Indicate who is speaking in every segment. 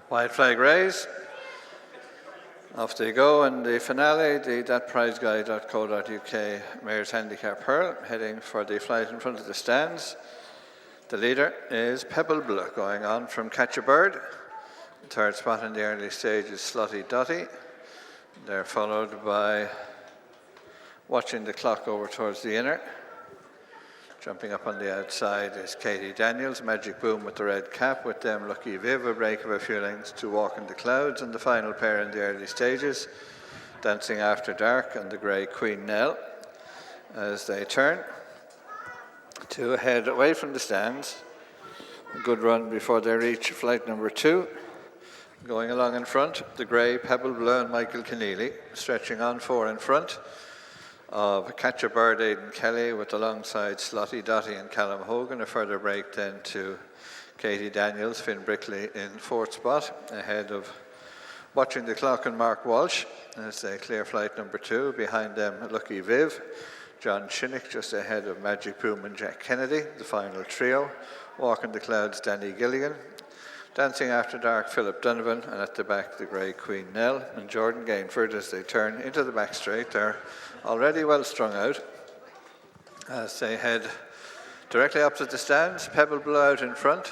Speaker 1: White flag raised. Off they go, and the finale, the thatprizeguy.co.uk Mayor's Handicap Hurl, heading for the flight in front of the stands. The leader is Pebble Blue, going on from Catch a Bird. The third spot in the early stage is Slutty Dotty. They're followed by Watching the Clock over towards the inner. Jumping up on the outside is Katie Daniels, Magic Boom with the red cap. With them, Lucky Viv, a break of a few lengths to Walk in the Clouds. And the final pair in the early stages, Dancing After Dark and the grey Queen Nell, as they turn to head away from the stands. A good run before they reach flight number 2. Going along in front, the grey Pebble Blue and Michael Kenneally, stretching on 4 in front of Catch a Bird, Aidan Kelly, with alongside Slotty Dotty and Callum Hogan. A further break then to Katie Daniels, Finn Brickley in 4th spot, ahead of Watching the Clock and Mark Walsh as they clear flight number 2. Behind them, Lucky Viv, John Shinnick just ahead of Magic Boom and Jack Kennedy. The final trio, Walk in the Clouds, Danny Gilligan, Dancing After Dark, Philip Donovan, and at the back, the grey Queen Nell and Jordan Gainford as they turn into the back straight. They're already well strung out as they head directly opposite the stands. Pebble Blue out in front.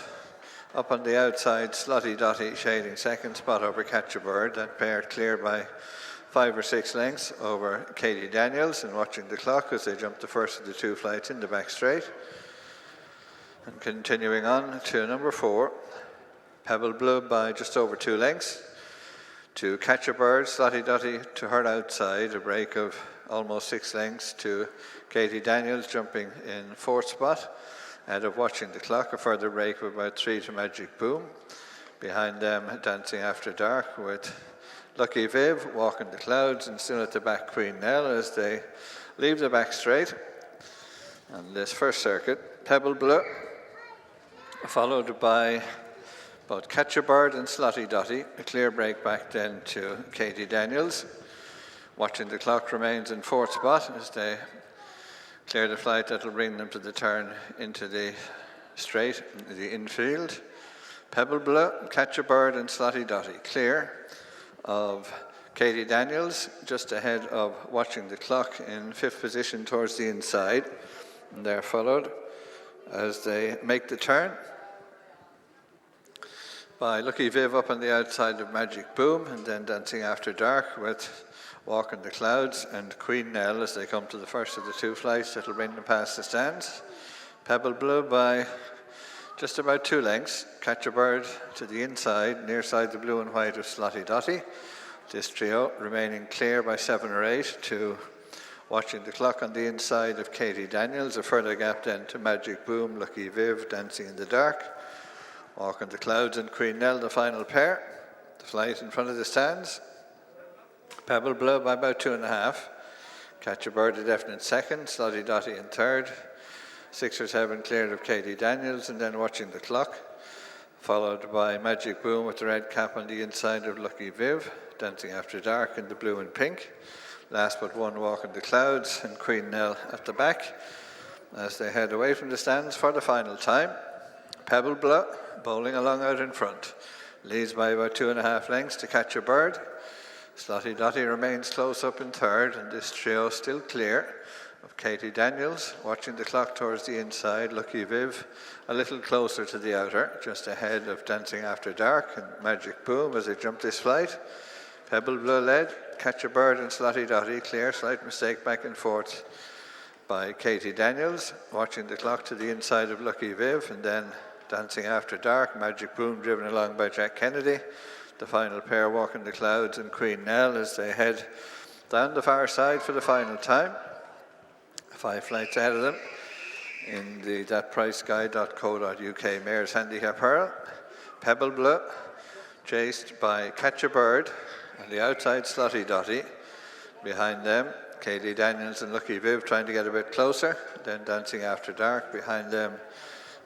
Speaker 1: Up on the outside, Slotty Dotty shading second spot over Catch a Bird. That pair cleared by 5 or 6 lengths over Katie Daniels, and Watching the Clock as they jump the first of the 2 flights in the back straight. And continuing on to number 4, Pebble Blue by just over 2 lengths to Catch a Bird. Slotty Dotty to her outside, a break of almost 6 lengths to Katie Daniels, jumping in 4th spot. Ahead of Watching the Clock, a further break of about 3 to Magic Boom. Behind them, Dancing After Dark with Lucky Viv, Walk in the Clouds, and still at the back, Queen Nell as they leave the back straight. And this first circuit, Pebble Blue, followed by both Catch a Bird and Slotty Dotty. A clear break back then to Katie Daniels. Watching the Clock remains in 4th spot as they clear the flight that will bring them to the turn into the straight, the infield. Pebble Blue, Catch a Bird and Slotty Dotty clear of Katie Daniels, just ahead of Watching the Clock in 5th position towards the inside. And they're followed as they make the turn by Lucky Viv up on the outside of Magic Boom, and then Dancing After Dark with Walk in the Clouds and Queen Nell as they come to the first of the 2 flights that will bring them past the stands. Pebble Blue by just about 2 lengths. Catch a Bird to the inside, near side the blue and white of Slotty Dotty. This trio remaining clear by 7 or 8 to Watching the Clock on the inside of Katie Daniels. A further gap then to Magic Boom, Lucky Viv, Dancing in the Dark, Walk in the Clouds and Queen Nell, the final pair. The flight in front of the stands. Pebble Blue by about 2.5. Catch a Bird a definite second. Slotty Dotty in 3rd. 6 or 7 cleared of Katie Daniels, and then Watching the Clock, followed by Magic Boom with the red cap on the inside of Lucky Viv, Dancing After Dark in the blue and pink. Last but one, Walk in the Clouds and Queen Nell at the back as they head away from the stands for the final time. Pebble Blue bowling along out in front, leads by about 2.5 lengths to Catch a Bird. Slotty Dotty remains close up in 3rd, and this trio still clear of Katie Daniels, Watching the Clock towards the inside, Lucky Viv a little closer to the outer, just ahead of Dancing After Dark and Magic Boom as they jump this flight. Pebble Blue led, Catch a Bird and Slotty Dotty clear, slight mistake back and forth by Katie Daniels, Watching the Clock to the inside of Lucky Viv, and then Dancing After Dark, Magic Boom driven along by Jack Kennedy. The final pair, Walk in the Clouds and Queen Nell, as they head down the far side for the final time. 5 flights ahead of them in the thatpriceguy.co.uk Mayor's Handicap Hurl. Pebble Blue, chased by Catch a Bird on the outside, Slotty Dotty. Behind them, Katie Daniels and Lucky Viv trying to get a bit closer. Then Dancing After Dark. Behind them,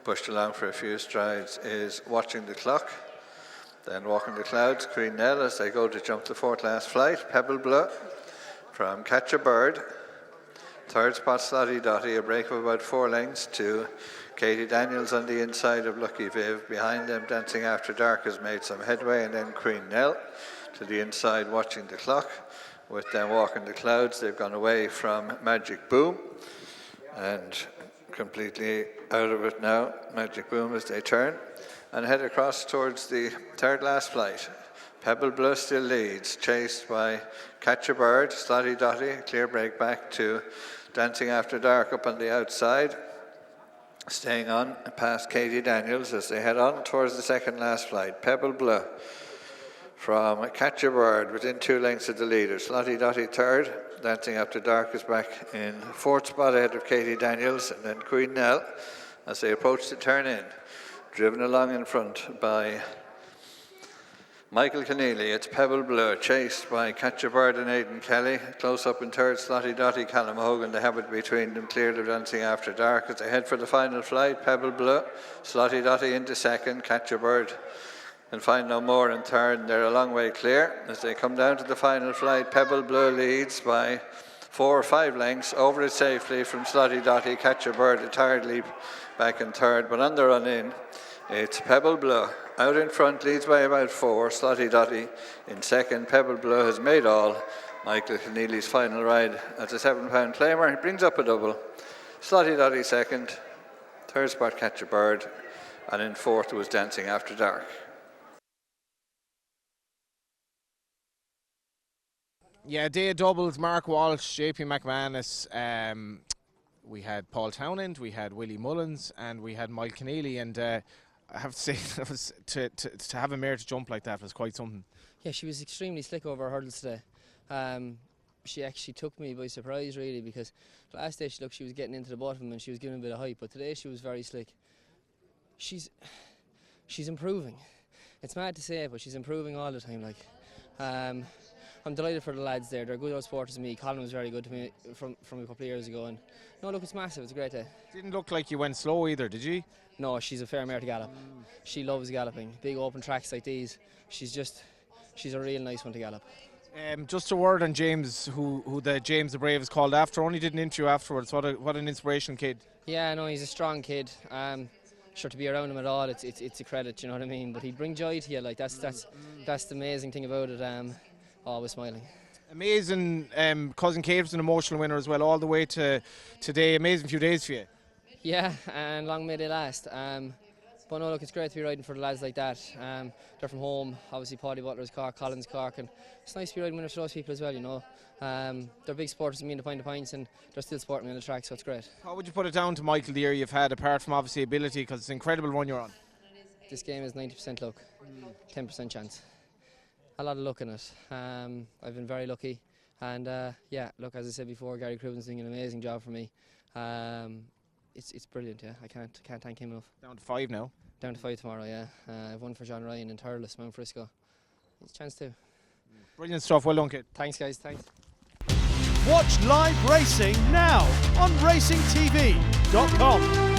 Speaker 1: pushed along for a few strides, is Watching the Clock. Then Walk in the Clouds, Queen Nell as they go to jump the 4th last flight. Pebble Blue from Catch a Bird. 3rd spot, Slotty Dotty, a break of about 4 lengths to Katie Daniels on the inside of Lucky Viv. Behind them, Dancing After Dark has made some headway, and then Queen Nell to the inside watching the clock. With them walking the clouds, they've gone away from Magic Boom and completely out of it now. Magic Boom as they turn and head across towards the third last flight. Pebble Bleu still leads, chased by Catch a Bird, Slotty Dotty, clear break back to Dancing After Dark up on the outside. Staying on past Katie Daniels as they head on towards the second last flight. Pebble Bleu from Catch a Bird within 2 lengths of the leader. Slotty Dotty third. Dancing After Dark is back in fourth spot ahead of Katie Daniels, and then Queen Nell as they approach the turn in. Driven along in front by Michael Kenneally. It's Pebble Bleu, chased by Catch a Bird and Aidan Kelly. Close up in third, Slotty Dotty, Callum Hogan. The habit between them cleared of Dancing After Dark as they head for the final flight. Pebble Bleu, Slotty Dotty into second, Catch a Bird and find no more in third, and they're a long way clear. As they come down to the final flight, Pebble Bleu leads by 4 or 5 lengths, over it safely from Slotty Dotty. Catch a Bird, a tired leap back in third, but on the run in, it's Pebble Bleu. Out in front, leads by about 4, Slotty Dotty in second. Pebble Bleu has made all. Michael Kenneally's final ride as a £7 claimer. He brings up a double. Slotty Dotty second, third spot Catch a Bird, and in fourth was Dancing After Dark.
Speaker 2: Yeah, day of doubles, Mark Walsh, JP McManus, we had Paul Townend, we had Willie Mullins, and we had Michael Kenneally, and I have to say, that was to have a mare to jump like that was quite something.
Speaker 3: Yeah, she was extremely slick over her hurdles today. She actually took me by surprise, really, because last day she was getting into the bottom and she was giving a bit of height, but today she was very slick. She's improving. It's mad to say it, but she's improving all the time. I'm delighted for the lads there. They're good old supporters of me. Colin was very good to me from a couple of years ago. And no, look, it's massive. It's a great day.
Speaker 2: Didn't look like you went slow either, did you?
Speaker 3: No, she's a fair mare to gallop. She loves galloping. Big open tracks like these. She's a real nice one to gallop.
Speaker 2: Just a word on James, who the James the Brave is called after. Only did an interview afterwards. What an inspirational kid.
Speaker 3: Yeah, no, he's a strong kid. Sure, to be around him at all, it's a credit. You know what I mean? But he'd bring joy to you. Like that's the amazing thing about it. Always smiling.
Speaker 2: Amazing. Cousin Kate was an emotional winner as well, all the way to today. Amazing few days for you.
Speaker 3: Yeah, and long may they last. But no, look, it's great to be riding for the lads like that. They're from home. Obviously, Paddy Butler's Cork, Colin's Cork, and it's nice to be riding winners for those people as well. You know, they're big supporters of me in the Point of Pints, and they're still supporting me on the track, so it's great.
Speaker 2: How would you put it down to Michael the year you've had, apart from obviously ability, because it's an incredible run you're on?
Speaker 3: This game is 90% luck, 10% chance. A lot of luck in it. I've been very lucky, and yeah, look, as I said before, Gary Cruden's doing an amazing job for me. It's brilliant. Yeah, I can't thank him enough.
Speaker 2: Down to 5 now.
Speaker 3: Down to 5 tomorrow. Yeah, I've won for John Ryan in Thurles, Mount Frisco. It's a chance too.
Speaker 2: Brilliant stuff. Well done, kid.
Speaker 3: Thanks, guys. Thanks.
Speaker 4: Watch live racing now on racingtv.com.